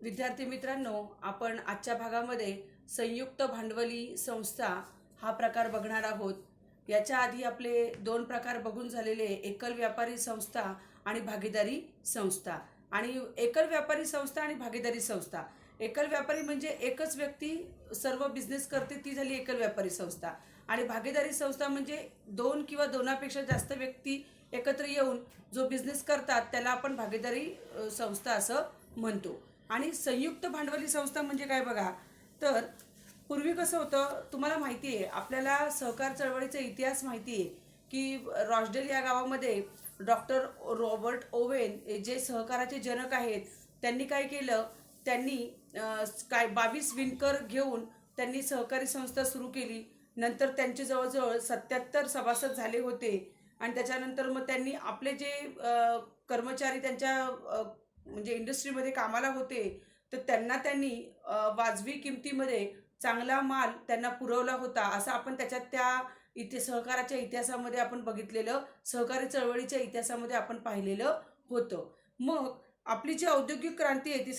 विद्यार्थी मित्रांनो, आपण आजच्या भागामध्ये संयुक्त भांडवली संस्था हा प्रकार बघणार आहोत। याच्या आधी आपले दोन प्रकार बघून झालेले, एकल व्यापारी संस्था आणि भागीदारी संस्था। आणि एकल व्यापारी संस्था आणि भागीदारी संस्था, एकल व्यापारी म्हणजे एकच व्यक्ती सर्व बिझनेस करते, ती झाली एकल व्यापारी संस्था। आणि भागीदारी संस्था म्हणजे दोन किंवा दोनापेक्षा जास्त व्यक्ती एकत्र येऊन जो बिझनेस करतात त्याला आपण भागीदारी संस्था असं म्हणतो। आणि संयुक्त भांडवली संस्था म्हणजे काय बघा, तर पूर्वी कसं होतं तुम्हाला माहिती आहे, आपल्याला सहकार चळवळीचा इतिहास माहिती आहे की रॉचडेल या गावामध्ये डॉक्टर रॉबर्ट ओवेन जे सहकाराचे जनक आहेत, त्यांनी काय केलं, त्यांनी काय 22 विणकर घेऊन त्यांनी सहकारी संस्था सुरू केली। नंतर त्यांचे जवळजवळ 77 सभासद झाले होते। आणि त्याच्यानंतर मग त्यांनी आपले जे कर्मचारी त्यांच्या म्हणजे इंडस्ट्रीमध्ये कामाला होते, तर त्यांनी वाजवी किमतीमध्ये चांगला माल त्यांना पुरवला होता, असं आपण त्याच्यात त्या सहकाराच्या इतिहासामध्ये आपण बघितलेलं, सहकारी चळवळीच्या इतिहासामध्ये आपण पाहिलेलं होतं। मग आपली जी औद्योगिक क्रांती आहे ती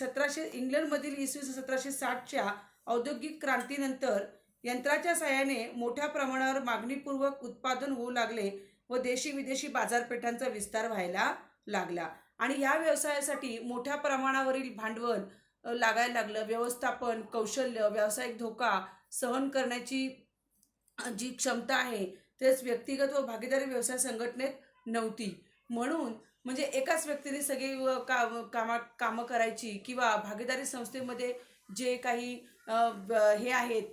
इंग्लंडमधील इसवी 1760च्या औद्योगिक क्रांतीनंतर यंत्राच्या साहाय्याने मोठ्या प्रमाणावर मागणीपूर्वक उत्पादन होऊ लागले व देशी विदेशी बाजारपेठांचा विस्तार व्हायला लागला। आणि या व्यवसायासाठी मोठ्या प्रमाणावरील भांडवल लागायला लागलं। व्यवस्थापन कौशल्य, व्यावसायिक धोका सहन करण्याची जी क्षमता आहे तेच व्यक्तिगत व भागीदारी व्यवसाय संघटनेत नव्हती। म्हणून म्हणजे एकाच व्यक्तीने सगळी कामं करायची, किंवा भागीदारी संस्थेमध्ये जे काही हे आहेत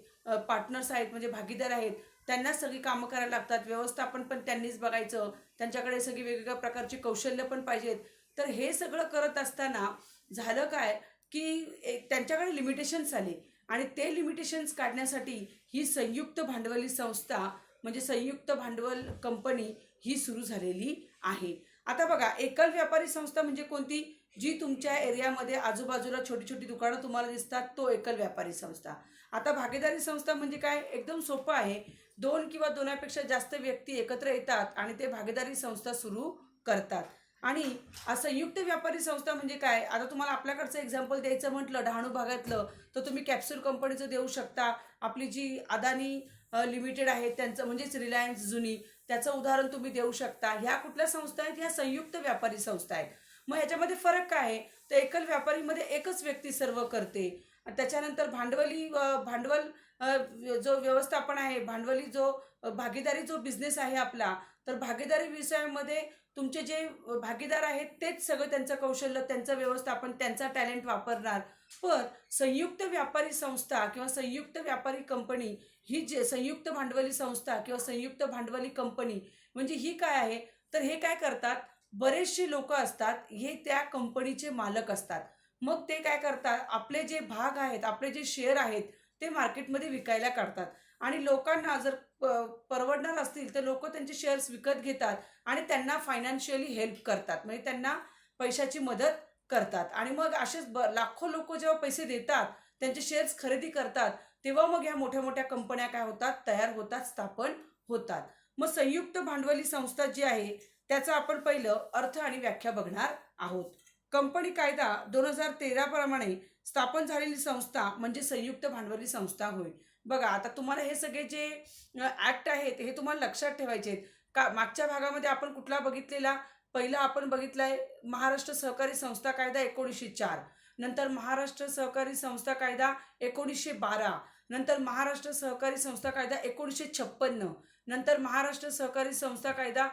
पार्टनर्स आहेत म्हणजे भागीदार आहेत, त्यांना सगळी कामं करायला लागतात। व्यवस्थापन पण त्यांनीच बघायचं, त्यांच्याकडे सगळी वेगवेगळ्या प्रकारची कौशल्य पण पाहिजेत। तर हे सगळं करत असताना झालं काय की त्यांच्याकडे लिमिटेशन्स आले, आणि ते लिमिटेशन्स काढण्यासाठी ही संयुक्त भांडवली संस्था म्हणजे संयुक्त भांडवल कंपनी ही सुरू झालेली आहे। आता बघा, एकल व्यापारी संस्था म्हणजे कोणती, जी तुमच्या एरियामध्ये आजूबाजूला छोटी छोटी दुकानं तुम्हाला दिसतात, तो एकल व्यापारी संस्था। आता भागीदारी संस्था म्हणजे काय, एकदम सोपं आहे, दोन किंवा दोनापेक्षा जास्त व्यक्ती एकत्र येतात आणि ते भागीदारी संस्था सुरू करतात। आणि संयुक्त व्यापारी संस्था म्हणजे काय, आता तुम्हाला आपल्याकडचं एक्झाम्पल द्यायचं म्हटलं डहाणू भागातलं, तर तुम्ही कॅप्सूल कंपनीचं देऊ शकता। आपली जी अदानी लिमिटेड आहे त्यांचं म्हणजेच रिलायन्स जुनी, त्याचं उदाहरण तुम्ही देऊ शकता। ह्या कुठल्या संस्था आहेत, ह्या संयुक्त व्यापारी संस्था आहेत। मग याच्यामध्ये फरक काय आहे, तर एकल व्यापारीमध्ये एकच व्यक्ती सर्व करते। त्याच्यानंतर भांडवल जो व्यवस्थापन आहे, भांडवली जो भागीदारी जो बिझनेस आहे आपला, तर भागीदारी व्यवसायामध्ये तुमचे जे भागीदार आहेत तेच सगळं त्यांचं कौशल्य, त्यांचं व्यवस्थापन, त्यांचा टॅलेंट वापरणार। पण संयुक्त व्यापारी संस्था किंवा संयुक्त व्यापारी कंपनी ही जे संयुक्त भांडवली संस्था किंवा संयुक्त भांडवली कंपनी म्हणजे ही काय आहे, तर हे काय करतात, बरेचसे लोक असतात, हे त्या कंपनीचे मालक असतात। मग ते काय करतात, आपले जे भाग आहेत, आपले जे शेअर आहेत ते मार्केटमध्ये विकायला काढतात। आणि लोकांना जर परवडणार असतील तर लोक त्यांचे शेअर्स विकत घेतात आणि त्यांना फायनान्शियली हेल्प करतात, म्हणजे त्यांना पैशाची मदत करतात। आणि मग असेच लाखो लोक जेव्हा पैसे देतात, त्यांचे शेअर्स खरेदी करतात, तेव्हा मग ह्या मोठ्या मोठ्या कंपन्या काय होतात, तयार होतात, स्थापन होतात। मग संयुक्त भांडवली संस्था जी आहे त्याचा आपण पहिलं अर्थ आणि व्याख्या बघणार आहोत। कंपनी कायदा 2013 प्रमाणे स्थापन झालेली संस्था म्हणजे संयुक्त भांडवली संस्था होय। बघा, आता तुम्हाला हे सगळे जे ऍक्ट आहेत हे तुम्हाला लक्षात ठेवायचे आहेत का। मागच्या भागामध्ये आपण कुठला बघितलेला, पहिला आपण बघितलाय महाराष्ट्र सहकारी संस्था कायदा 1904, नंतर महाराष्ट्र सहकारी संस्था कायदा 1912, नंतर महाराष्ट्र सहकारी संस्था कायदा 1956, नंतर महाराष्ट्र सहकारी संस्था कायदा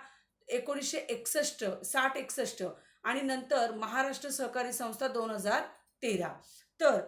1961 आणि नंतर महाराष्ट्र सहकारी संस्था 2013। तर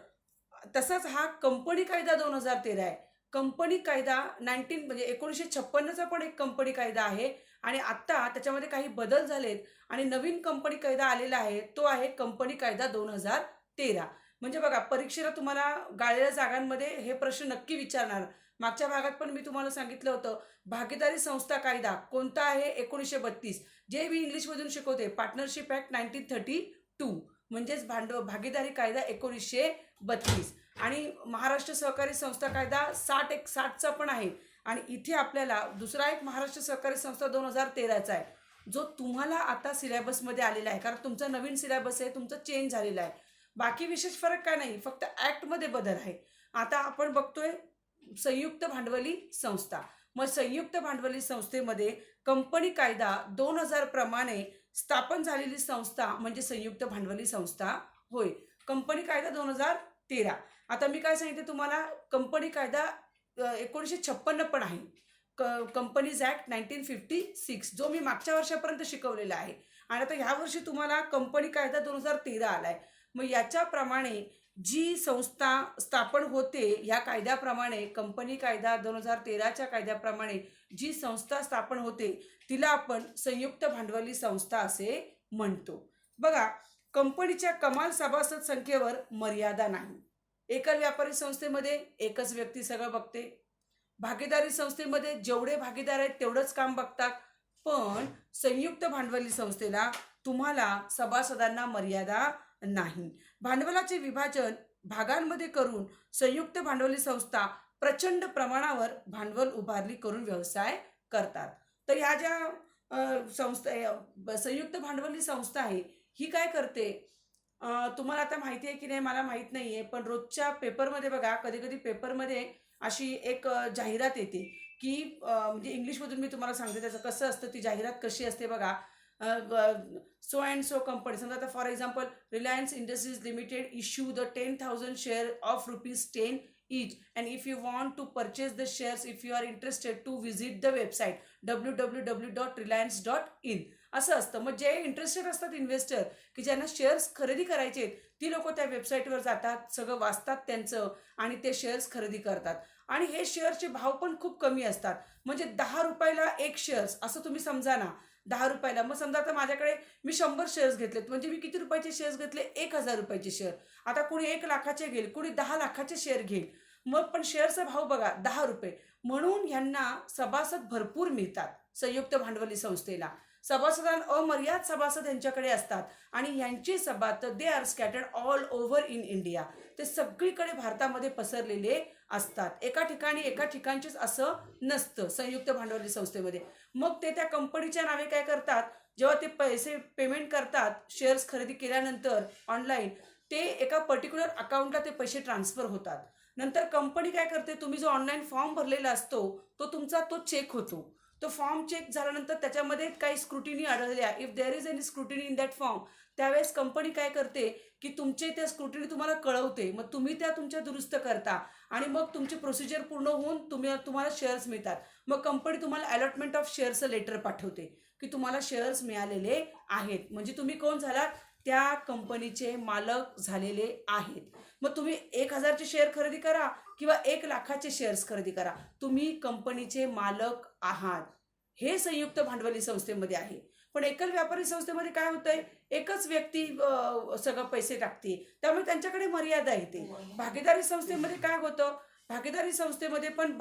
तसाच हा कंपनी कायदा 2013 आहे। कंपनी कायदा 1956चा पण एक कंपनी कायदा आहे, आणि आता त्याच्यामध्ये काही बदल झालेत आणि नवीन कंपनी कायदा आलेला आहे, तो आहे कंपनी कायदा 2013। म्हणजे बघा, परीक्षेला तुम्हाला गाळलेल्या जागांमध्ये हे प्रश्न नक्की विचारणार। मागच्या भागात पण मी तुम्हाला सांगितलं होतं, भागीदारी संस्था कायदा कोणता आहे, 1932, जे मी इंग्लिशमधून शिकवते, पार्टनरशिप ऍक्ट 1932 म्हणजेच भागीदारी कायदा 1932। आणि महाराष्ट्र सहकारी संस्था कायदा 60चा पण आहे। आणि इथे आपल्याला दुसरा एक महाराष्ट्र सहकारी संस्था 2013चा आहे, जो तुम्हाला आता सिलेबसमध्ये आलेला आहे, कारण तुमचा नवीन सिलेबस आहे, तुमचा चेंज झालेला आहे। बाकी विशेष फरक काय नाही, फक्त ॲक्टमध्ये बदल आहे. आता आपण बघतोय संयुक्त भांडवली संस्था. मग संयुक्त भांडवली संस्थेमध्ये कंपनी कायदा 2000 प्रमाणे स्थापन झालेली संस्था म्हणजे संयुक्त भांडवली संस्था होय. कंपनी कायदा 2013. आता मी काय सांगितलं तुम्हाला, कंपनी कायदा 1956 पण आहे. कंपनीज ॲक्ट 1956 जो मी मागच्या वर्षापर्यंत शिकवलेला आहे. आणि आता ह्या वर्षी तुम्हाला कंपनी कायदा 2013 आलाय. मग याच्याप्रमाणे जी संस्था स्थापन होते, ह्या कायद्याप्रमाणे कंपनी कायदा 2013च्या कायद्याप्रमाणे जी संस्था स्थापन होते तिला आपण संयुक्त भांडवली संस्था असे म्हणतो. बघा, कंपनीच्या कमाल सभासद संख्येवर मर्यादा नाही. एकल व्यापारी संस्थेमध्ये एकच व्यक्ती सगळं बघते. भागीदारी संस्थेमध्ये जेवढे भागीदार आहेत तेवढंच काम बघतात. पण संयुक्त भांडवली संस्थेला तुम्हाला सभासदांना मर्यादा नाही. भांडवलाचे विभाजन भागांमध्ये करून संयुक्त भांडवली संस्था प्रचंड प्रमाणावर भांडवल उभारणी करून व्यवसाय करतात. तर ह्या ज्या संस्था संयुक्त भांडवली संस्था आहे ही काय करते, तुम्हाला आता माहिती आहे की नाही मला माहीत नाही आहे, पण रोजच्या पेपरमध्ये बघा, कधी कधी पेपरमध्ये अशी एक जाहिरात येते की म्हणजे इंग्लिशमधून मी तुम्हाला सांगते त्याचं कसं असतं, ती जाहिरात कशी असते बघा. सो अँड सो कंपनी, समजा आता for example Reliance industries limited issue the 10,000 share of ₹10 each and if you want to purchase the shares, if you are interested to visit the website www.reliance.in असं असतं. मग जे interested असतात investor की ज्यांना shares खरेदी करायचे आहेत ती लोक त्या वेबसाईटवर जातात, सगळं वाचतात त्यांचं आणि ते शेअर्स खरेदी करतात. आणि हे शेअरचे भाव पण खूप कमी असतात. म्हणजे 10 रुपयाला एक शेअर्स असं तुम्ही समजा ना, 10 रुपयाला. मग समजा आता माझ्याकडे मी 100 शेअर्स घेतलेत, म्हणजे मी किती रुपयाचे शेअर्स घेतले, 1000 रुपयाचे शेअर. आता कोणी 1 लाखाचे घेईल, कोणी 10 लाखाचे शेअर घेईल. मग पण शेअरचा भाव बघा 10 रुपये. म्हणून ह्यांना सभासद भरपूर मिळतात. संयुक्त भांडवली संस्थेला अमर्याद सभासद यांच्याकडे असतात आणि यांचे सभासद they are scattered all over in India. ते सगळीकडे भारतामध्ये पसरलेले असतात. एका ठिकाणचेच असं नसतं संयुक्त भांडवली संस्थेमध्ये. मग ते त्या कंपनीच्या नावे काय करतात, जेव्हा ते पैसे पेमेंट करतात शेअर्स खरेदी केल्यानंतर ऑनलाईन, ते एका पर्टिक्युलर अकाउंटला ते पैसे ट्रान्सफर होतात. नंतर कंपनी काय करते, तुम्ही जो ऑनलाईन फॉर्म भरलेला असतो तो तुमचा तो चेक होतो. तो फॉर्म चेक झाल्यानंतर त्याच्यामध्ये काही स्क्रुटिनी आढळल्या, if there is any scrutiny in that form, त्यावेळेस कंपनी काय करते की तुमचे त्या स्क्रुटिनी तुम्हाला कळवते. मग तुम्ही त्या तुमच्या दुरुस्त करता आणि मग तुमची प्रोसिजर पूर्ण होऊन तुम्हाला शेअर्स मिळतात. मग कंपनी तुम्हाला अलॉटमेंट ऑफ शेअर्सचं लेटर पाठवते की तुम्हाला शेअर्स मिळालेले आहेत. म्हणजे तुम्ही कोण झालात, त्या कंपनीचे मालक झालेले आहेत. मग तुम्ही 1000चे शेअर खरेदी करा किंवा 1 लाखाचे शेअर्स खरेदी करा, तुम्ही कंपनीचे मालक आहात. हे संयुक्त भांडवली संस्थेमध्ये आहे. पण एकल व्यापारी संस्थेमध्ये काय होतंय, एकच व्यक्ती सगळं पैसे टाकते, त्यामुळे त्यांच्याकडे मर्यादा येते. भागीदारी संस्थेमध्ये काय होतं, भागीदारी संस्थेमध्ये पण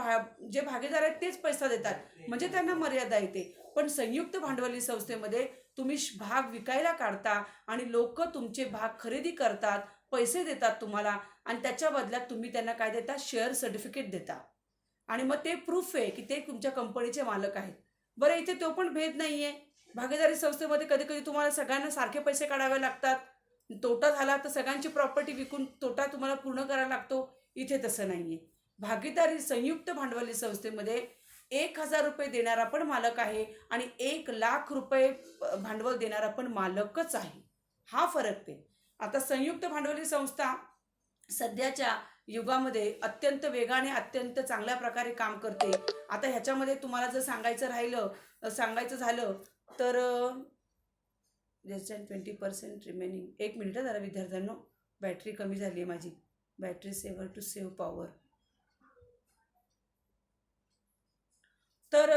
जे भागीदार आहेत तेच पैसा देतात, म्हणजे त्यांना मर्यादा येते. पण संयुक्त भांडवली संस्थेमध्ये तुम्ही भाग विकायला काढता आणि लोक तुमचे भाग खरेदी करतात, पैसे देतात तुम्हाला आणि त्याच्या बदल्यात तुम्ही त्यांना काय देता, शेअर सर्टिफिकेट देता. आणि मग ते प्रूफ आहे की ते तुमच्या कंपनीचे मालक आहेत. बरं, इथे तो पण भेद नाहीये. भागीदारी संस्थेमध्ये कधी कधी तुम्हाला सगळ्यांना सारखे पैसे काढावे लागतात. तोटा झाला तर सगळ्यांची प्रॉपर्टी विकून तोटा तुम्हाला पूर्ण करायला लागतो. इथे तसं नाहीये. भागीदारी संयुक्त भांडवली संस्थेमध्ये 1000 रुपये देणारा पण मालक आहे आणि 1 लाख रुपये भांडवल देणारा पण मालकच आहे. हा फरक ते. आता संयुक्त भांडवली संस्था सध्याच्या युगामध्ये अत्यंत वेगाने अत्यंत चांगल्या प्रकारे काम करते. आता ह्याच्यामध्ये तुम्हाला जर सांगायचं झालं तर लेस दॅन 20% रिमेनिंग. 1 मिनिट जरा विद्यार्थ्यांनो, बॅटरी कमी झाली आहे माझी. Battery saver to save power. तर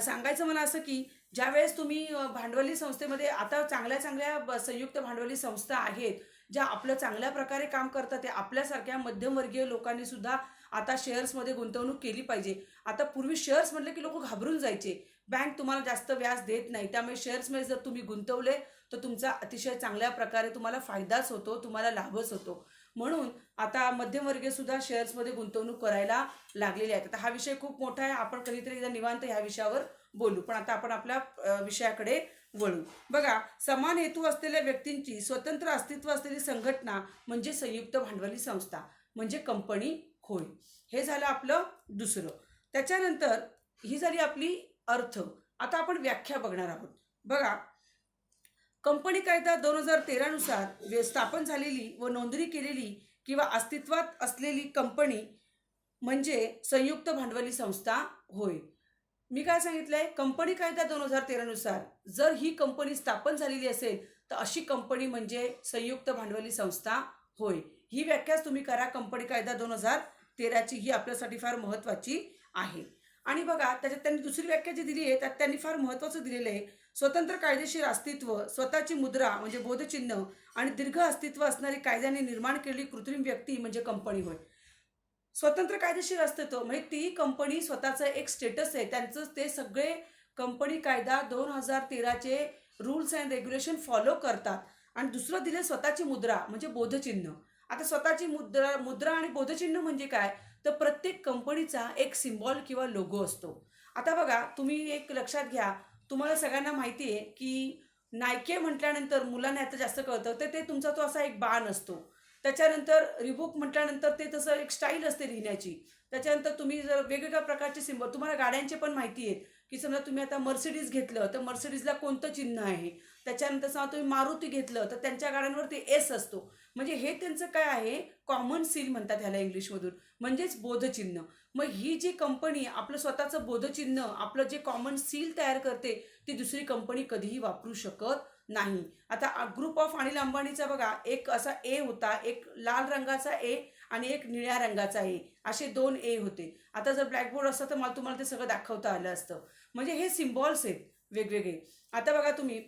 सांगायचं मला असं की ज्यावेळेस तुम्ही भांडवली संस्थेमध्ये, आता चांगल्या संयुक्त भांडवली संस्था आहेत ज्या आपलं चांगल्या प्रकारे काम करतात, ते आपल्यासारख्या मध्यमवर्गीय लोकांनी सुद्धा आता शेअर्समध्ये गुंतवणूक केली पाहिजे. आता पूर्वी शेअर्स म्हटलं की लोक घाबरून जायचे, बँक तुम्हाला जास्त व्याज देत नाही, त्यामुळे शेअर्समध्ये जर तुम्ही गुंतवले तर तुमचा अतिशय चांगल्या प्रकारे तुम्हाला फायदाच होतो, तुम्हाला लाभच होतो. म्हणून आता मध्यमवर्गीय सुद्धा शेअर्समध्ये गुंतवणूक करायला लागलेले आहेत. आता हा विषय खूप मोठा आहे, आपण कधीतरी एकदा निवांत ह्या विषयावर बोलू. पण आता आपण आपल्या विषयाकडे वळू. बघा, समान हेतू असलेल्या व्यक्तींची स्वतंत्र अस्तित्व असलेली संघटना म्हणजे संयुक्त भांडवली संस्था म्हणजे कंपनी होय. हे झालं आपलं दुसरं. त्याच्यानंतर ही झाली आपली अर्थ. आता आपण व्याख्या बघणार आहोत. बघा, कंपनी कायदा 2013 नुसार स्थापन झालेली व नोंदणी केलेली किंवा अस्तित्वात असलेली कंपनी म्हणजे संयुक्त भांडवली संस्था होय. मी काय सांगितलंय, कंपनी कायदा 2013 नुसार जर ही कंपनी स्थापन झालेली असेल तर अशी कंपनी म्हणजे संयुक्त भांडवली संस्था होय. ही व्याख्याच तुम्ही करा. कंपनी कायदा 2013ची ही आपल्यासाठी फार महत्त्वाची आहे. आणि बघा, त्याच्यात त्यांनी दुसरी व्याख्या जी दिली आहे त्यात त्यांनी फार महत्त्वाचं दिलेलं आहे. स्वतंत्र कायदेशीर अस्तित्व, स्वतःची मुद्रा म्हणजे बोधचिन्ह आणि दीर्घ अस्तित्व असणारी कायद्याने निर्माण केलेली कृत्रिम व्यक्ती म्हणजे कंपनी होय. स्वतंत्र कायदेशीर अस्तित्व म्हणजे ती कंपनी स्वतःचं एक स्टेटस आहे, त्यांचं ते सगळे कंपनी कायदा 2013चे रूल्स अँड रेग्युलेशन फॉलो करतात. आणि दुसरं दिले स्वतःची मुद्रा म्हणजे बोधचिन्ह. आता स्वतःची मुद्रा आणि बोधचिन्ह म्हणजे काय, तर प्रत्येक कंपनीचा एक सिम्बॉल किंवा लोगो असतो. आता बघा, तुम्ही एक लक्षात घ्या, तुम्हाला सगळ्यांना माहिती आहे की नायके म्हटल्यानंतर मुलांना याचं जास्त कळतं तर ते तुमचा तो असा एक बाण असतो. त्याच्यानंतर रिबूक म्हटल्यानंतर ते तसं एक स्टाईल असते लिहिण्याची. त्याच्यानंतर तुम्ही जर वेगवेगळ्या प्रकारचे सिम्बॉल, तुम्हाला गाड्यांचे पण माहिती आहेत की समजा तुम्ही आता मर्सिडीज घेतलं तर मर्सिडीजला कोणतं चिन्ह आहे. त्याच्यानंतर समजा तुम्ही मारुती घेतलं तर त्यांच्या गाड्यांवर ते एस असतो. म्हणजे हे त्यांचं काय आहे, कॉमन सील म्हणतात ह्याला इंग्लिशमधून, म्हणजेच बोधचिन्ह. मग ही जी कंपनी आपलं स्वतःचं बोधचिन्ह, आपलं जे कॉमन सील तयार करते ती दुसरी कंपनी कधीही वापरू शकत नाही. आता ग्रुप ऑफ अनिल अंबानीचा बघा, एक असा ए होता, एक लाल रंगाचा ए आणि एक निळ्या रंगाचा ए, असे 2 ए होते. आता जर ब्लॅकबोर्ड असतं तर मला तुम्हाला ते सगळं दाखवता आलं असतं. म्हणजे हे सिम्बॉल्स आहेत वेगवेगळे. आता बघा, तुम्ही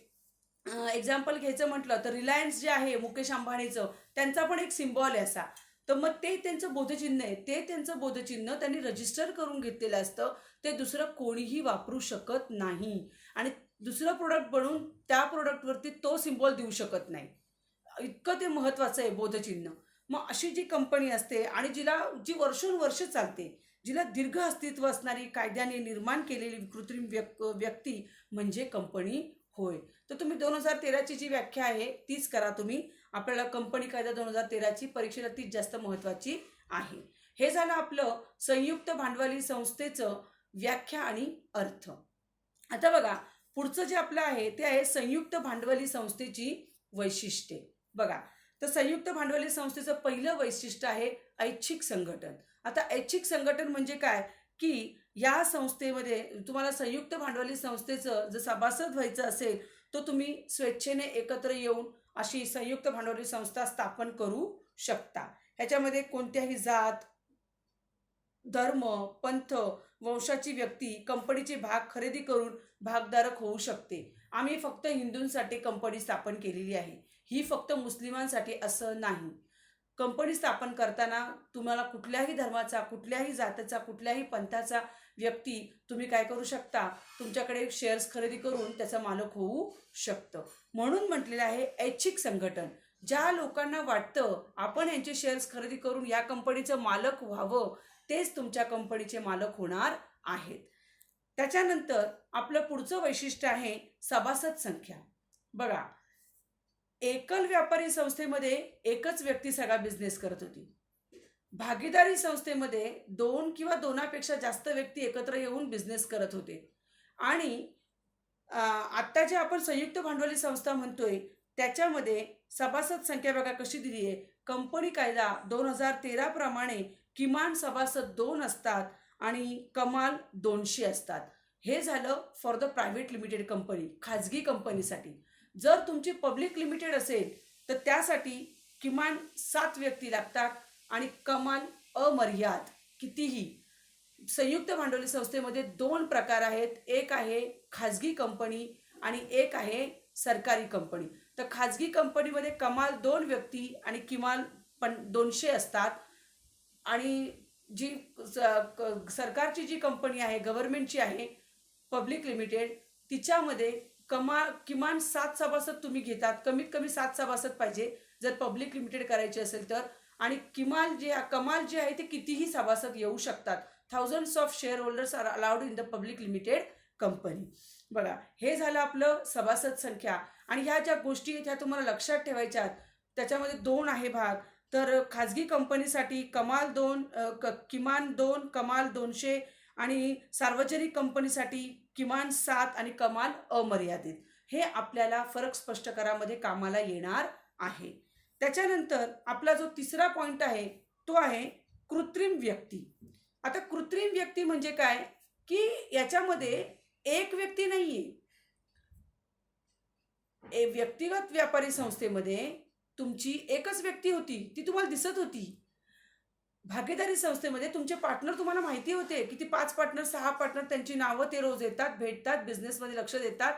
एक्झाम्पल घ्यायचं म्हटलं तर रिलायन्स जे आहे मुकेश अंबानीचं, त्यांचा पण एक सिम्बॉल आहे असा. तर मग ते त्यांचं बोधचिन्ह आहे, ते त्यांचं बोधचिन्ह त्यांनी रजिस्टर करून घेतलेलं असतं. ते दुसरं कोणीही वापरू शकत नाही आणि दुसरं प्रोडक्ट बनवून त्या प्रोडक्टवरती तो सिम्बॉल देऊ शकत नाही. इतकं ते महत्त्वाचं आहे बोधचिन्ह. मग अशी जी कंपनी असते आणि जी वर्षोनवर्ष चालते, जिला दीर्घ अस्तित्व असणारी कायद्याने निर्माण केलेली कृत्रिम व्यक्ती म्हणजे कंपनी होय. तर तुम्ही 2013ची जी व्याख्या आहे तीच करा तुम्ही. आपल्याला कंपनी कायदा 2013ची परीक्षेला तीच जास्त महत्त्वाची आहे. हे झालं आपलं संयुक्त भांडवली संस्थेचं व्याख्या आणि अर्थ. आता बघा, पुढचं जे आपलं आहे ते आहे संयुक्त भांडवली संस्थेची वैशिष्ट्ये. बघा, तर संयुक्त भांडवली संस्थेचं पहिलं वैशिष्ट्य आहे ऐच्छिक संघटन. आता ऐच्छिक संघटन म्हणजे काय, की या संस्थेमध्ये तुम्हाला संयुक्त भांडवली संस्थेचं जर सभासद व्हायचं असेल तर तुम्ही स्वेच्छेने एकत्र येऊन अशी संयुक्त भांडवली संस्था स्थापन करू शकता. ह्याच्यामध्ये कोणत्याही जात, धर्म, पंथ, वंशाची व्यक्ती कंपनीचे भाग खरेदी करून भागधारक होऊ शकते. आम्ही फक्त हिंदूंसाठी कंपनी स्थापन केलेली आहे, ही फक्त मुस्लिमांसाठी असं नाही. कंपनी स्थापन करताना तुम्हाला कुठल्याही धर्माचा, कुठल्याही जातीचा, कुठल्याही पंथाचा व्यक्ती तुम्ही काय करू शकता, तुमच्याकडे शेअर्स खरेदी करून त्याचा मालक होऊ शकतं. म्हणून म्हटलेलं आहे ऐच्छिक संघटन. ज्या लोकांना वाटतं आपण यांचे शेअर्स खरेदी करून या कंपनीचं मालक व्हावं, तेच तुमच्या कंपनीचे मालक होणार आहेत. त्याच्यानंतर आपलं पुढचं वैशिष्ट्य आहे सभासद संख्या. बघा, एकल व्यापारी संस्थेमध्ये एकच व्यक्ती सगळा बिझनेस करत होती. भागीदारी संस्थेमध्ये 2 किंवा 2पेक्षा जास्त व्यक्ती एकत्र येऊन बिझनेस करत होते. आणि आत्ता जे आपण संयुक्त भांडवली संस्था म्हणतोय त्याच्यामध्ये सभासद संख्या बघा कशी दिली आहे. कंपनी कायदा 2013 प्रमाणे किमान सभासद 2 असतात आणि कमाल 200 असतात. हे झालं for the private limited company, खाजगी कंपनीसाठी. जर तुमची पब्लिक लिमिटेड असेल तर त्यासाठी किमान 7 व्यक्ती लागतात आणि कमाल अमर्याद कितीही. संयुक्त भांडवली संस्थेमध्ये 2 प्रकार आहेत, एक आहे खाजगी कंपनी आणि एक आहे सरकारी कंपनी. तर खाजगी कंपनीमध्ये कमाल 2 व्यक्ती आणि किमान 200 असतात. आणि जी सरकारची जी कंपनी आहे, गव्हर्नमेंटची आहे पब्लिक लिमिटेड, तिच्यामध्ये किमान 7 सभासद तुम्ही घेतात. कमीत कमी 7 सभासद पाहिजे जर पब्लिक लिमिटेड करायची असेल तर. आणि कमाल जे आहे ते कितीही सभासद येऊ शकतात. Thousands of shareholders are allowed in the public limited company. बघा, हे झालं आपलं सभासद संख्या. आणि ह्या ज्या गोष्टी आहेत ह्या तुम्हाला लक्षात ठेवायच्या आहेत. त्याच्यामध्ये 2 आहे भाग. तर खाजगी कंपनीसाठी किमान 2, कमाल 200 आणि सार्वजनिक कंपनीसाठी किमान 7 आणि कमाल अमर्यादित. हे आपल्याला फरक स्पष्ट करामध्ये कामाला येणार आहे. त्याच्यानंतर आपला जो तिसरा पॉइंट आहे तो आहे कृत्रिम व्यक्ती. आता कृत्रिम व्यक्ती म्हणजे काय, की याच्यामध्ये एक व्यक्ती नाहीये. व्यक्तिगत व्यापारी संस्थेमध्ये तुमची एकच व्यक्ती होती, ती तुम्हाला दिसत होती. भागीदारी संस्थेमध्ये तुमचे पार्टनर तुम्हाला माहिती होते, किती 5 पार्टनर 6 पार्टनर, त्यांची नावं ते रोज येतात, भेटतात, बिझनेसमध्ये लक्ष देतात.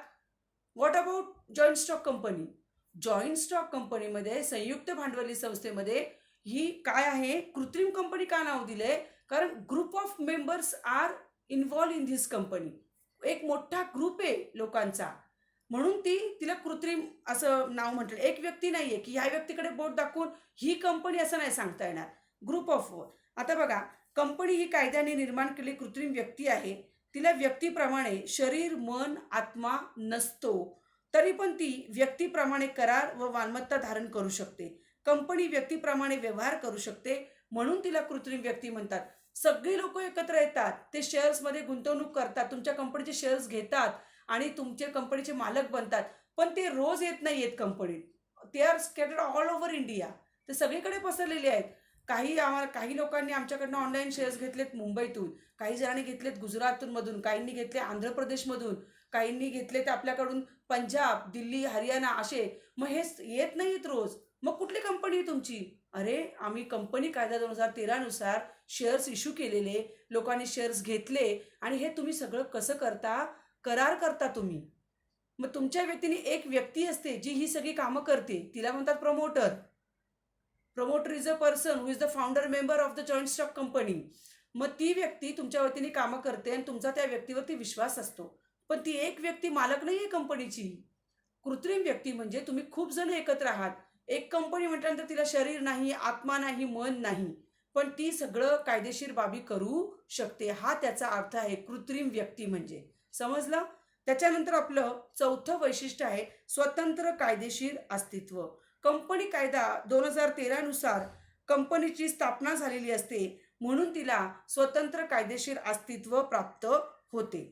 What about joint stock company? Joint stock कंपनीमध्ये, संयुक्त भांडवली संस्थेमध्ये ही काय आहे, कृत्रिम कंपनी का नाव दिलंय? कारण group of members are involved in this company. एक मोठा ग्रुप आहे लोकांचा, म्हणून तिला कृत्रिम असं नाव म्हटलं. एक व्यक्ती नाहीये की ह्या व्यक्तीकडे बोट दाखवून ही कंपनी असं नाही सांगता येणार. Group of. आता बघा, कंपनी ही कायद्याने निर्माण केलेली कृत्रिम व्यक्ती आहे. तिला व्यक्तीप्रमाणे शरीर, मन, आत्मा नसतो, तरी पण ती व्यक्तीप्रमाणे करार व मालमत्ता धारण करू शकते. कंपनी व्यक्तीप्रमाणे व्यवहार करू शकते, म्हणून तिला कृत्रिम व्यक्ती म्हणतात. सगळी लोक एकत्र येतात, ते शेअर्समध्ये गुंतवणूक करतात, तुमच्या कंपनीचे शेअर्स घेतात आणि तुमच्या कंपनीचे मालक बनतात. पण ते रोज येत नाही आहेत कंपनीत. ते are scattered all over India. ते सगळीकडे पसरलेले आहेत. काही लोकांनी आमच्याकडनं ऑनलाईन शेअर्स घेतलेत मुंबईतून, काही जणांनी घेतलेत गुजरातमधून, काहींनी घेतले आंध्र प्रदेशमधून, काहींनी घेतलेत आपल्याकडून पंजाब, दिल्ली, हरियाणा असे. मग हे येत नाहीत रोज. मग कुठली कंपनी आहे तुमची? अरे, आम्ही कंपनी कायदा 2013 नुसार शेअर्स इश्यू केलेले, लोकांनी शेअर्स घेतले. आणि हे तुम्ही सगळं कसं करता? करार करता तुम्ही. मग तुमच्या व्यक्तीने एक व्यक्ती असते जी ही सगळी कामं करते, तिला म्हणतात promoter. Promoter is a person who is the founder member of the joint stock company. मग ती व्यक्ती तुमच्या वतीने कामं करते आणि तुमचा त्या व्यक्तीवरती विश्वास असतो. पण ती एक व्यक्ती मालक नाही आहे कंपनीची. कृत्रिम व्यक्ती म्हणजे तुम्ही खूप जण एकत्र आहात. एक कंपनी म्हटल्यानंतर तिला शरीर नाही, आत्मा नाही, मन नाही, पण ती सगळं कायदेशीर बाबी करू शकते. हा त्याचा अर्थ आहे कृत्रिम व्यक्ती म्हणजे. समजलं? त्याच्यानंतर आपलं चौथं वैशिष्ट्य आहे स्वतंत्र कायदेशीर अस्तित्व. कंपनी कायदा 2013 नुसार कंपनीची स्थापना झालेली असते, म्हणून तिला स्वतंत्र कायदेशीर अस्तित्व प्राप्त होते.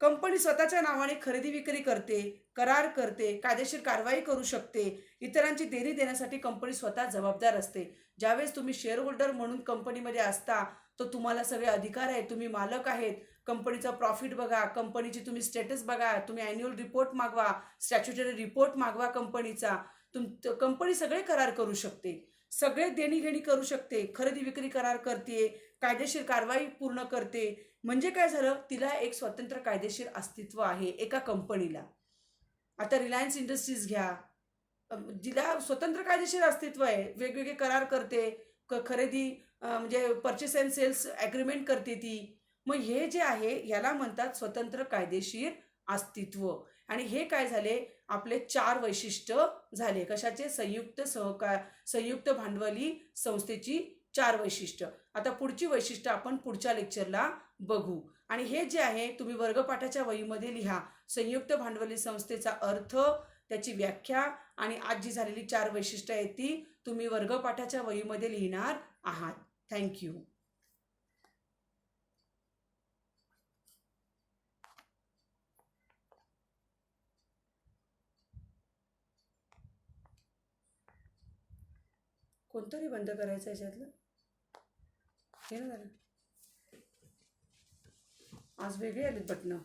कंपनी स्वतःच्या नावाने खरेदी विक्री करते, करार करते, कायदेशीर कारवाई करू शकते. इतरांची देणी देण्यासाठी कंपनी स्वतः जबाबदार असते. ज्यावेळेस तुम्ही शेअर होल्डर म्हणून कंपनीमध्ये असता, तर तुम्हाला सगळे अधिकार आहेत, तुम्ही मालक आहेत. कंपनीचा प्रॉफिट बघा, कंपनीची तुम्ही स्टेटस बघा, तुम्ही ॲन्युअल रिपोर्ट मागवा, स्टॅच्युटरी रिपोर्ट मागवा कंपनीचा. कंपनी सगळे करार करू शकते, सगळे देणीघेणी करू शकते, खरेदी विक्री करार करते, कायदेशीर कारवाई पूर्ण करते. म्हणजे काय झालं, तिला एक स्वतंत्र कायदेशीर अस्तित्व आहे एका कंपनीला. आता रिलायन्स इंडस्ट्रीज घ्या, जिला स्वतंत्र कायदेशीर अस्तित्व आहे, वेगवेगळे करार करते, खरेदी म्हणजे परचेस अँड सेल्स ॲग्रीमेंट करते ती. मग हे जे आहे याला म्हणतात स्वतंत्र कायदेशीर अस्तित्व. आणि हे काय झाले, आपले 4 वैशिष्ट्य झाले. कशाचे? संयुक्त भांडवली संस्थेची 4 वैशिष्ट्य. आता पुढची वैशिष्ट्य आपण पुढच्या लेक्चरला बघू. आणि हे जे आहे तुम्ही वर्गपाठाच्या वहीमध्ये लिहा. संयुक्त भांडवली संस्थेचा अर्थ, त्याची व्याख्या आणि आज जी झालेली 4 वैशिष्ट्य आहेत ती तुम्ही वर्गपाठाच्या वहीमध्ये लिहिणार आहात. थँक्यू. कोणतरी बंद करायचं याच्यातलं हे ना जरा. आज वेगळे आलेत बटणं.